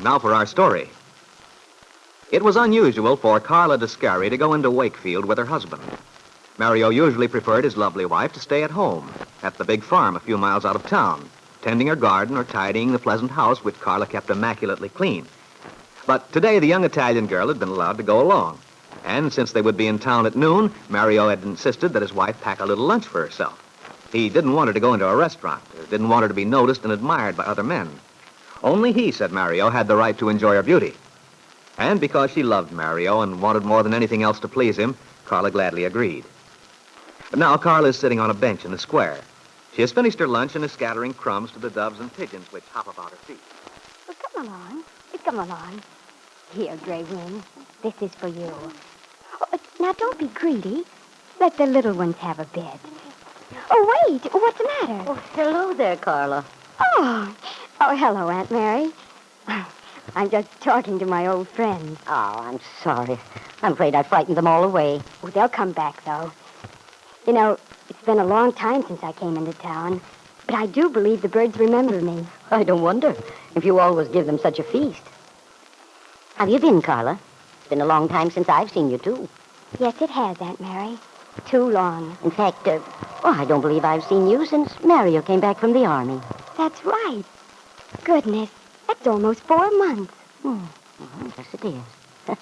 Now for our story. It was unusual for Carla Descari to go into Wakefield with her husband. Mario usually preferred his lovely wife to stay at home, at the big farm a few miles out of town, tending her garden or tidying the pleasant house which Carla kept immaculately clean. But today the young Italian girl had been allowed to go along. And since they would be in town at noon, Mario had insisted that his wife pack a little lunch for herself. He didn't want her to go into a restaurant, didn't want her to be noticed and admired by other men. Only he, said Mario, had the right to enjoy her beauty. And because she loved Mario and wanted more than anything else to please him, Carla gladly agreed. But now Carla is sitting on a bench in the square. She has finished her lunch and is scattering crumbs to the doves and pigeons which hop about her feet. Well, come along. Come along. Here, Gray Wing. This is for you. Oh, now, don't be greedy. Let the little ones have a bit. Oh, wait. What's the matter? Oh, hello there, Carla. Oh, hello, Aunt Mary. I'm just talking to my old friends. Oh, I'm sorry. I'm afraid I frightened them all away. Oh, they'll come back, though. You know, it's been a long time since I came into town, but I do believe the birds remember me. I don't wonder, if you always give them such a feast. How have you been, Carla? It's been a long time since I've seen you, too. Yes, it has, Aunt Mary. Too long. In fact, I don't believe I've seen you since Mario came back from the army. That's right. Goodness, that's almost 4 months. Yes, it is.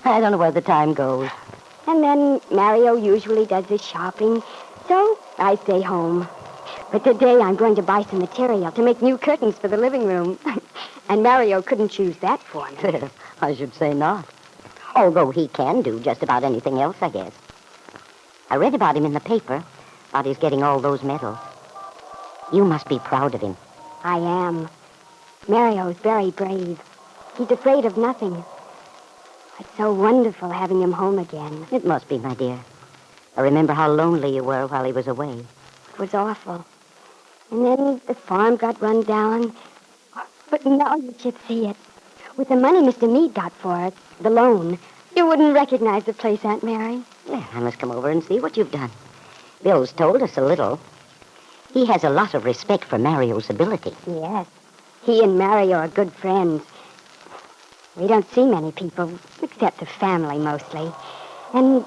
I don't know where the time goes. And then Mario usually does his shopping, so I stay home. But today I'm going to buy some material to make new curtains for the living room. And Mario couldn't choose that for me. I should say not. Although he can do just about anything else, I guess. I read about him in the paper, about his getting all those medals. You must be proud of him. I am. Mario's very brave. He's afraid of nothing. It's so wonderful having him home again. It must be, my dear. I remember how lonely you were while he was away. It was awful. And then the farm got run down. But now you should see it. With the money Mr. Meade got for it, the loan, you wouldn't recognize the place, Aunt Mary. Well, I must come over and see what you've done. Bill's told us a little. He has a lot of respect for Mario's ability. Yes. He and Mario are good friends. We don't see many people, except the family mostly. And,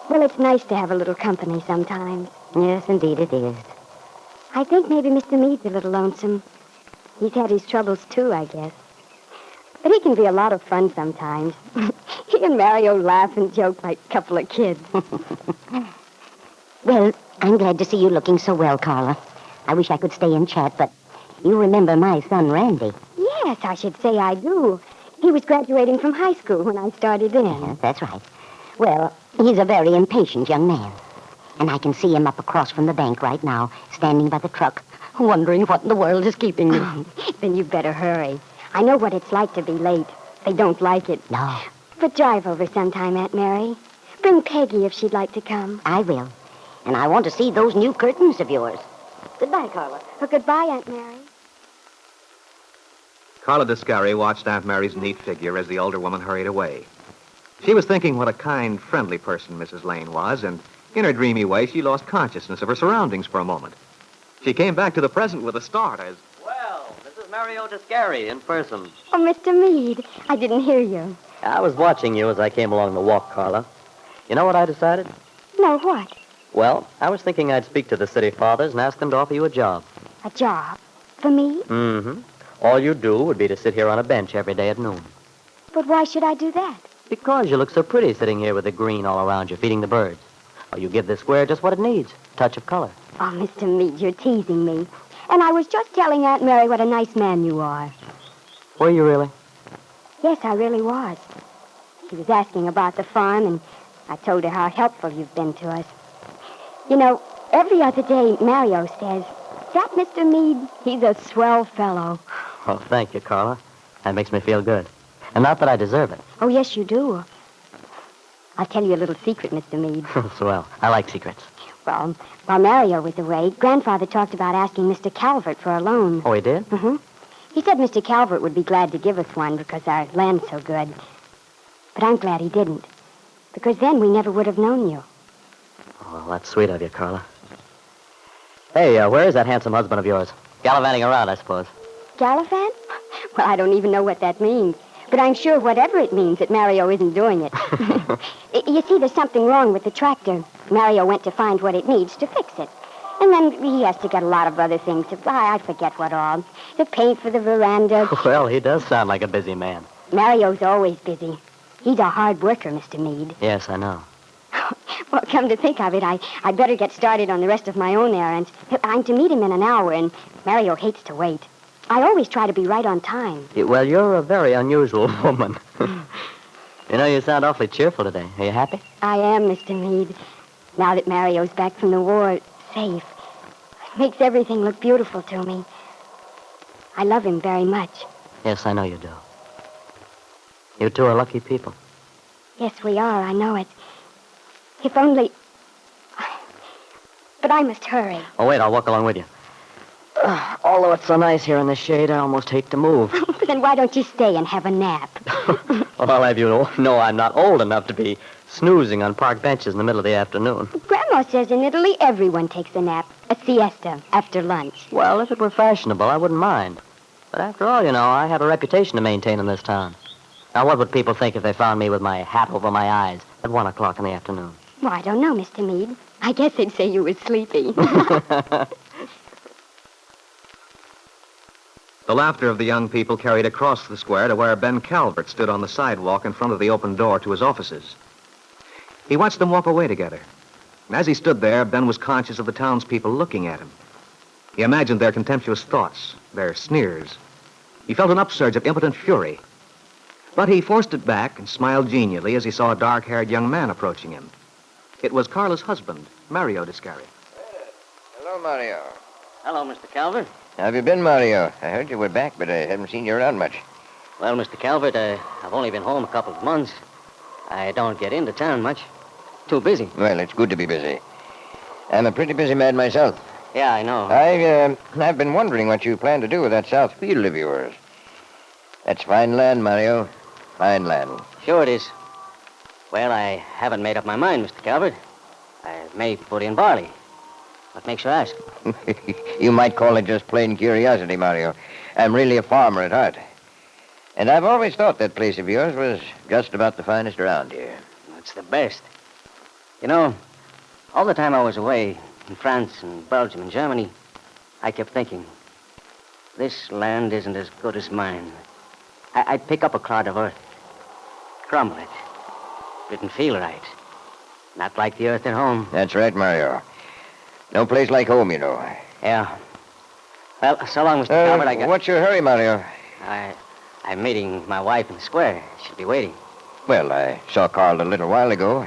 well, it's nice to have a little company sometimes. Yes, indeed it is. I think maybe Mr. Meade's a little lonesome. He's had his troubles, too, I guess. But he can be a lot of fun sometimes. He and Mario laugh and joke like a couple of kids. Well, I'm glad to see you looking so well, Carla. I wish I could stay and chat, but you remember my son, Randy. Yes, I should say I do. He was graduating from high school when I started in. Yes, that's right. Well, he's a very impatient young man. And I can see him up across from the bank right now, standing by the truck, wondering what in the world is keeping me. Then you better hurry. I know what it's like to be late. They don't like it. No. But drive over sometime, Aunt Mary. Bring Peggy if she'd like to come. I will. And I want to see those new curtains of yours. Goodbye, Carla. Oh, goodbye, Aunt Mary. Carla Descari watched Aunt Mary's neat figure as the older woman hurried away. She was thinking what a kind, friendly person Mrs. Lane was, and in her dreamy way, she lost consciousness of her surroundings for a moment. She came back to the present with a start as... Well, this is Mario Descari in person. Oh, Mr. Meade, I didn't hear you. I was watching you as I came along the walk, Carla. You know what I decided? No, what? Well, I was thinking I'd speak to the city fathers and ask them to offer you a job. A job? For me? Mm-hmm. All you'd do would be to sit here on a bench every day at noon. But why should I do that? Because you look so pretty sitting here with the green all around you, feeding the birds. Or you give this square just what it needs, a touch of color. Oh, Mr. Meade, you're teasing me. And I was just telling Aunt Mary what a nice man you are. Were you really? Yes, I really was. She was asking about the farm, and I told her how helpful you've been to us. You know, every other day, Mario says, that Mr. Meade, he's a swell fellow. Oh, thank you, Carla. That makes me feel good. And not that I deserve it. Oh, yes, you do. I'll tell you a little secret, Mr. Meade. Swell. I like secrets. Well, while Mario was away, Grandfather talked about asking Mr. Calvert for a loan. Oh, he did? Mm-hmm. He said Mr. Calvert would be glad to give us one because our land's so good. But I'm glad he didn't, because then we never would have known you. Oh, well, that's sweet of you, Carla. Hey, where is that handsome husband of yours? Gallivanting around, I suppose. Gallivant? Well, I don't even know what that means. But I'm sure whatever it means that Mario isn't doing it. You see, there's something wrong with the tractor. Mario went to find what it needs to fix it. And then he has to get a lot of other things. I forget what all. The paint for the veranda. Well, he does sound like a busy man. Mario's always busy. He's a hard worker, Mr. Meade. Yes, I know. Well, come to think of it, I'd better get started on the rest of my own errands. I'm to meet him in an hour, and Mario hates to wait. I always try to be right on time. Well, you're a very unusual woman. You know, you sound awfully cheerful today. Are you happy? I am, Mr. Meade. Now that Mario's back from the war, safe. It makes everything look beautiful to me. I love him very much. Yes, I know you do. You two are lucky people. Yes, we are. I know it. If only... But I must hurry. Oh, wait, I'll walk along with you. Although it's so nice here in the shade, I almost hate to move. Then why don't you stay and have a nap? Well, I'll have you know I'm not old enough to be snoozing on park benches in the middle of the afternoon. Grandma says in Italy everyone takes a nap, a siesta, after lunch. Well, if it were fashionable, I wouldn't mind. But after all, I have a reputation to maintain in this town. Now, what would people think if they found me with my hat over my eyes at 1 o'clock in the afternoon? Well, I don't know, Mr. Meade. I guess they'd say you were sleepy. The laughter of the young people carried across the square to where Ben Calvert stood on the sidewalk in front of the open door to his offices. He watched them walk away together. And as he stood there, Ben was conscious of the townspeople looking at him. He imagined their contemptuous thoughts, their sneers. He felt an upsurge of impotent fury. But he forced it back and smiled genially as he saw a dark-haired young man approaching him. It was Carla's husband, Mario Descari. Hello, Mario. Hello, Mr. Calvert. How have you been, Mario? I heard you were back, but I haven't seen you around much. Well, Mr. Calvert, I've only been home a couple of months. I don't get into town much. Too busy. Well, it's good to be busy. I'm a pretty busy man myself. Yeah, I know. I've been wondering what you plan to do with that south field of yours. That's fine land, Mario. Fine land. Sure it is. Well, I haven't made up my mind, Mr. Calvert. I may put in barley. What makes you ask? You might call it just plain curiosity, Mario. I'm really a farmer at heart. And I've always thought that place of yours was just about the finest around here. It's the best. All the time I was away in France and Belgium and Germany, I kept thinking, this land isn't as good as mine. I'd pick up a clod of earth, crumble it. Didn't feel right. Not like the earth at home. That's right, Mario. No place like home, you know. Yeah. Well, so long, Mr. Calvert, What's your hurry, Mario? I'm meeting my wife in the square. She'll be waiting. Well, I saw Carl a little while ago.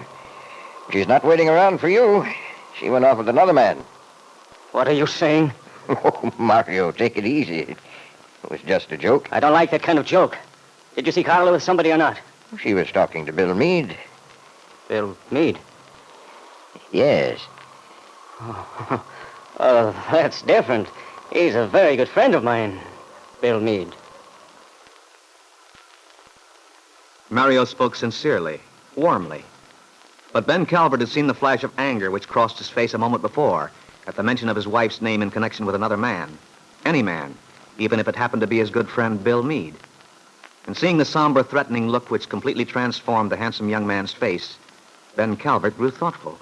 She's not waiting around for you. She went off with another man. What are you saying? Oh, Mario, take it easy. It was just a joke. I don't like that kind of joke. Did you see Carla with somebody or not? She was talking to Bill Meade. Bill Meade? Yes. Oh, that's different. He's a very good friend of mine, Bill Meade. Mario spoke sincerely, warmly. But Ben Calvert had seen the flash of anger which crossed his face a moment before at the mention of his wife's name in connection with another man. Any man, even if it happened to be his good friend Bill Meade. And seeing the somber, threatening look which completely transformed the handsome young man's face, Ben Calvert grew thoughtful.